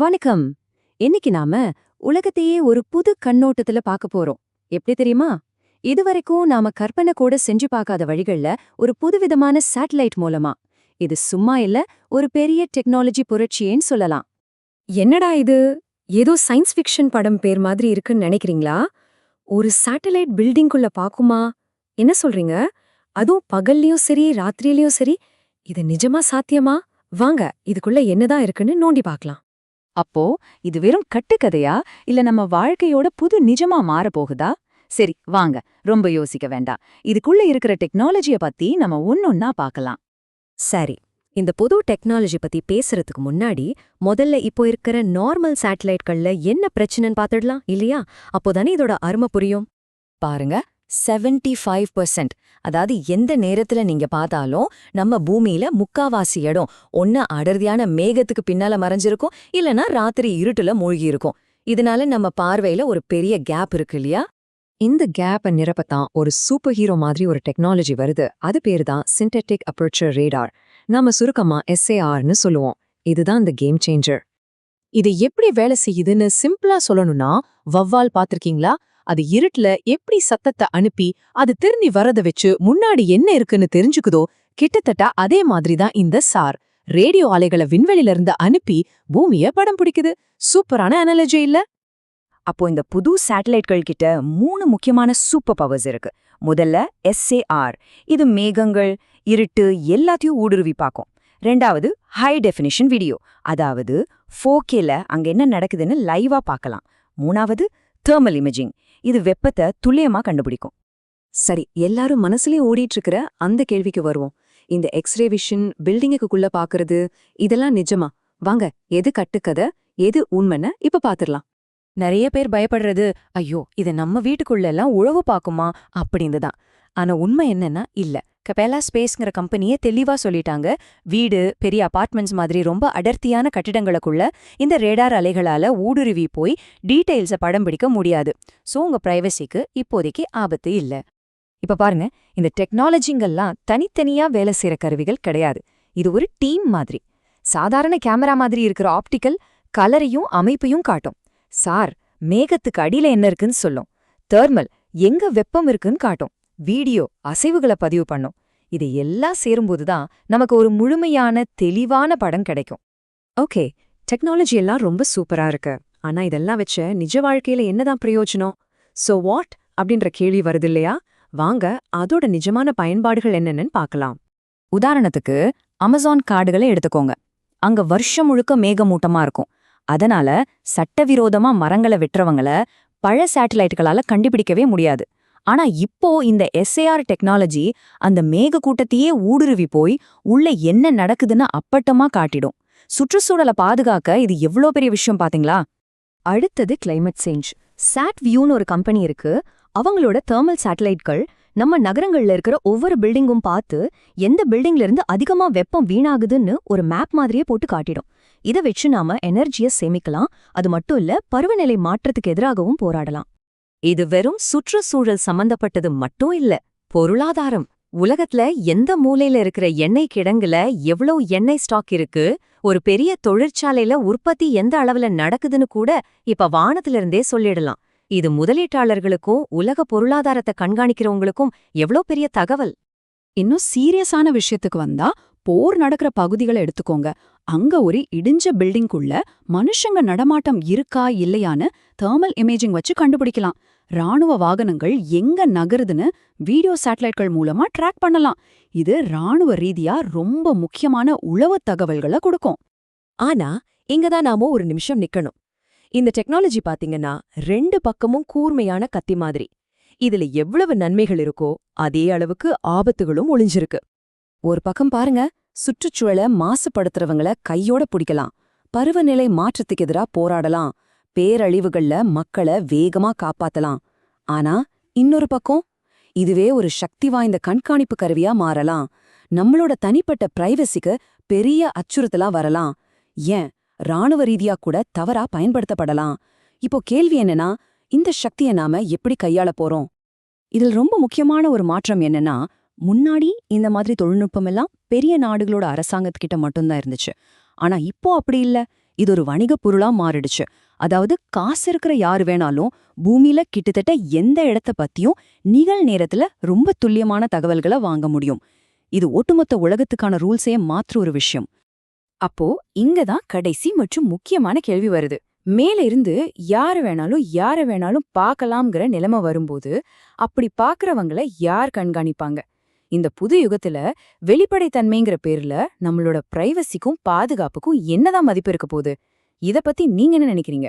வணக்கம். இன்னைக்கு நாம உலகத்தையே ஒரு புது கண்ணோட்டத்துல பார்க்க போறோம். எப்படி தெரியுமா? இதுவரைக்கும் நாம கற்பனை கூட செஞ்சு பார்க்காத வழிகள்ல ஒரு புதுவிதமான சேட்டலைட் மூலமா. இது சும்மா இல்ல, ஒரு பெரிய டெக்னாலஜி புரட்சியேன்னு சொல்லலாம். என்னடா இது? ஏதோ சயின்ஸ் ஃபிக்ஷன் படம் பேர் மாதிரி இருக்குன்னு நினைக்கிறீங்களா? ஒரு சேட்டலைட் பில்டிங்குள்ள பாக்குமா? என்ன சொல்றீங்க? அதுவும் பகல்லையும் சரி ராத்திரியிலயும் சரி. இது நிஜமா சாத்தியமா? வாங்க, இதுக்குள்ள என்னதான் இருக்குன்னு நோண்டி பார்க்கலாம். அப்போ இது வெறும் கட்டுக்கதையா, இல்ல நம்ம வாழ்க்கையோட புது நிஜமா மாறப்போகுதா? சரி வாங்க, ரொம்ப யோசிக்க வேண்டாம். இதுக்குள்ள இருக்கிற டெக்னாலஜிய பத்தி நம்ம ஒன்னொன்னா பார்க்கலாம். சரி, இந்த புது டெக்னாலஜி பத்தி பேசுறதுக்கு முன்னாடி முதல்ல இப்போ இருக்கிற நார்மல் சேட்டலைட்கள்ல என்ன பிரச்சனைன்னு பார்த்துடலாம் இல்லையா? அப்போதானே இதோட அருமை புரியும். பாருங்க, 75%, அதாவது எந்த நேரத்துல நீங்க பார்த்தாலும் நம்ம பூமியில முக்காவாசி இடம் ஒன்னு அடர்த்தியான மேகத்துக்கு பின்னால மறைஞ்சிருக்கும், இல்லனா ராத்திரி இருட்டுல மூழ்கி இருக்கும். இதனால நம்ம பார்வையில ஒரு பெரிய கேப் இருக்கு இல்லையா? இந்த கேப்பை நிரப்பத்தான் ஒரு சூப்பர் ஹீரோ மாதிரி ஒரு டெக்னாலஜி வருது. அது பேரு தான் சிந்தெட்டிக் அபர்ச்சர் ரேடார். நாம சுருக்கமா SARன்னு சொல்லுவோம். இதுதான் இந்த கேம் சேஞ்சர். இது எப்படி வேலை செய்யுதுன்னு சிம்பிளா சொல்லணும்னா, வவ்வால் பாத்திருக்கீங்களா? அது இருட்டுல எப்படி சத்தத்தை அனுப்பி அது திரும்பி வரத வச்சு முன்னாடி என்ன இருக்குன்னு தெரிஞ்சுக்குதோ, கிட்டத்தட்ட அதே மாதிரிதான் இந்த சார். ரேடியோ அலைகளை விண்வெளியில இருந்து அனுப்பி பூமிய படம் பிடிக்குது. சூப்பரான அனாலஜி இல்ல? அப்போ இந்த புது சேட்டலைட்கள் கிட்ட 3 முக்கியமான சூப்பர் பவர்ஸ் இருக்கு. முதல்ல SAR. இது மேகங்கள், இருட்டு எல்லாத்தையும் ஊடுருவி பார்க்கும். ரெண்டாவது ஹை டெஃபினிஷன் வீடியோ, அதாவது 4Kல அங்க என்ன நடக்குதுன்னு லைவா பார்க்கலாம். மூணாவது தெர்மல் இமேஜிங். இது வெப்பத்தை துல்லியமா கண்டுபிடிக்கும். சரி, எல்லாரும் மனசுலயே ஓடிட்டு இருக்கிற அந்த கேள்விக்கு வருவோம். இந்த எக்ஸ்ரே விஷன் பில்டிங்குக்குள்ள பாக்குறது, இதெல்லாம் நிஜமா? வாங்க, எது கட்டுக்கதை எது உண்மைன்னு இப்ப பாத்துரலாம். நிறைய பேர் பயப்படுறது, ஐயோ இது நம்ம வீட்டுக்குள்ள எல்லாம் உழவு பாக்குமா அப்படின்னு தான். ஆனா உண்மை என்னன்னா இல்ல. கபேலா ஸ்பேஸ்ங்கிற கம்பெனியே தெளிவா சொல்லிட்டாங்க, வீடு பெரிய அபார்ட்மெண்ட்ஸ் மாதிரி ரொம்ப அடர்த்தியான கட்டிடங்களுக்குள்ள இந்த ரேடார் அலைகளால ஊடுருவி போய் டீடைல்ஸை படம் பிடிக்க முடியாது. சோ உங்க பிரைவசிக்கு இப்போதைக்கு ஆபத்து இல்ல. இப்ப பாருங்க, இந்த டெக்னாலஜிங்கெல்லாம் தனித்தனியா வேலை செய்யற கருவிகள் கிடையாது. இது ஒரு டீம் மாதிரி. சாதாரண கேமரா மாதிரி இருக்கிற ஆப்டிக்கல் கலரையும் அமைப்பையும் காட்டும். சார் மேகத்துக்கு அடியில என்ன இருக்குன்னு சொல்லும். தெர்மல் எங்க வெப்பம் இருக்குன்னு காட்டும். வீடியோ அசைவுகளை பதிவு பண்ணும். இது எல்லாம் சேரும்போதுதான் நமக்கு ஒரு முழுமையான தெளிவான படம் கிடைக்கும். ஓகே, டெக்னாலஜி எல்லாம் ரொம்ப சூப்பரா இருக்கு. ஆனா இதெல்லாம் வச்ச நிஜ வாழ்க்கையில என்னதான் பிரயோஜனம்? சோ வாட் அப்படின்ற கேள்வி வருது இல்லையா? வாங்க, அதோட நிஜமான பயன்பாடுகள் என்னன்னு பார்க்கலாம். உதாரணத்துக்கு அமேசான் காடுகளை எடுத்துக்கோங்க. அங்க வருஷம் முழுக்க மேகமூட்டமா இருக்கும். அதனால சட்டவிரோதமா மரங்களை வெட்டுறவங்கள பழ சேட்டலைட்டுகளால கண்டுபிடிக்கவே முடியாது. ஆனா இப்போ இந்த SAR டெக்னாலஜி அந்த மேக கூட்டத்தையே ஊடுருவி போய் உள்ள என்ன நடக்குதுன்னு அப்பட்டமா காட்டிடும். சுற்றுச்சூழலை பாதுகாக்க இது எவ்வளோ பெரிய விஷயம் பாத்தீங்களா? அடுத்தது கிளைமேட் சேஞ்ச். சாட்வியூன்னு ஒரு கம்பெனி இருக்கு. அவங்களோட தெர்மல் சேட்டலைட்கள் நம்ம நகரங்கள்ல இருக்கிற ஒவ்வொரு பில்டிங்கும் பார்த்து எந்த பில்டிங்ல இருந்து அதிகமா வெப்பம் வீணாகுதுன்னு ஒரு மேப் மாதிரியே போட்டு காட்டிடும். இதை வச்சு நாம எனர்ஜியை சேமிக்கலாம். அது மட்டும் இல்ல, பருவநிலை மாற்றத்துக்கு எதிராகவும் போராடலாம். இது வெறும் சுற்றுச்சூழல் சம்பந்தப்பட்டது மட்டும் இல்ல, பொருளாதாரம். உலகத்துல எந்த மூலையில இருக்கிற எண்ணெய் கிடங்குல எவ்வளவு எண்ணெய் ஸ்டாக் இருக்கு, ஒரு பெரிய தொழிற்சாலையில உற்பத்தி எந்த அளவுல நடக்குதுன்னு கூட இப்ப வானத்திலிருந்தே சொல்லிடலாம். இது முதலீட்டாளர்களுக்கும் உலக பொருளாதாரத்தை கண்காணிக்கிறவங்களுக்கும் எவ்வளோ பெரிய தகவல். இன்னும் சீரியஸான விஷயத்துக்கு வந்தா, போர் நடக்கிற பகுதிகளை எடுத்துக்கோங்க. அங்க ஒரு இடிஞ்ச பில்டிங்குள்ள மனுஷங்க நடமாட்டம் இருக்கா இல்லையான்னு தெர்மல் இமேஜிங் வச்சு கண்டுபிடிக்கலாம். ராணுவ வாகனங்கள் எங்க நகருதுன்னு வீடியோ சேட்டலைட்கள் மூலமா ட்ராக் பண்ணலாம். இது ராணுவ ரீதியா ரொம்ப முக்கியமான உளவு தகவல்களை கொடுக்கும். ஆனா இங்கதான் நாம ஒரு நிமிஷம் நிக்கணும். இந்த டெக்னாலஜி பாத்தீங்கன்னா 2 பக்கமும் கூர்மையான கத்தி மாதிரி. இதுல எவ்வளவு நன்மைகள் இருக்கோ அதே அளவுக்கு ஆபத்துகளும் ஒளிஞ்சிருக்கு. ஒரு பக்கம் பாருங்க, சுற்றுச்சூழலை மாசுபடுத்துறவங்கள கையோட பிடிக்கலாம், பருவநிலை மாற்றத்துக்கு எதிரா போராடலாம், பேரழிவுகள்ல மக்களை வேகமா காப்பாத்தலாம். ஆனா இன்னொரு பக்கம், இதுவே ஒரு சக்தி வாய்ந்த கண்காணிப்பு கருவியா மாறலாம். நம்மளோட தனிப்பட்ட பிரைவசிக்கு பெரிய அச்சுறுத்தலா வரலாம். ஏன் ராணுவ ரீதியா கூட தவறா பயன்படுத்தப்படலாம். இப்போ கேள்வி என்னன்னா, இந்த சக்தியை நாம எப்படி கையாள போறோம்? இதில் ரொம்ப முக்கியமான ஒரு மாற்றம் என்னன்னா, முன்னாடி இந்த மாதிரி தொழில்நுட்பம் எல்லாம் பெரிய நாடுகளோட அரசாங்கத்துக்கிட்ட மட்டும்தான் இருந்துச்சு. ஆனா இப்போ அப்படி இல்ல. இது ஒரு வணிகப் பொருளா மாறிடுச்சு. அதாவது காசு இருக்கிற யாரு வேணாலும் பூமியில கிட்டத்தட்ட எந்த இடத்த பத்தியும் நிகழ்நேரத்துல ரொம்ப துல்லியமான தகவல்களை வாங்க முடியும். இது ஒட்டுமொத்த உலகத்துக்கான ரூல்ஸையே மாற்று ஒரு விஷயம். அப்போ இங்கதான் கடைசி மற்றும் முக்கியமான கேள்வி வருது. மேல இருந்து யார வேணாலும் பார்க்கலாம்ங்கிற நிலைமை வரும்போது அப்படி பார்க்கறவங்கள யார் கண்காணிப்பாங்க? இந்த புது யுகத்துல வெளிப்படைத்தன்மைங்கிற பேர்ல நம்மளோட பிரைவசிக்கும் பாதுகாப்புக்கும் என்னதான் மதிப்பு இருக்க போகுது? இத பத்தி நீங்க என்ன நினைக்கிறீங்க?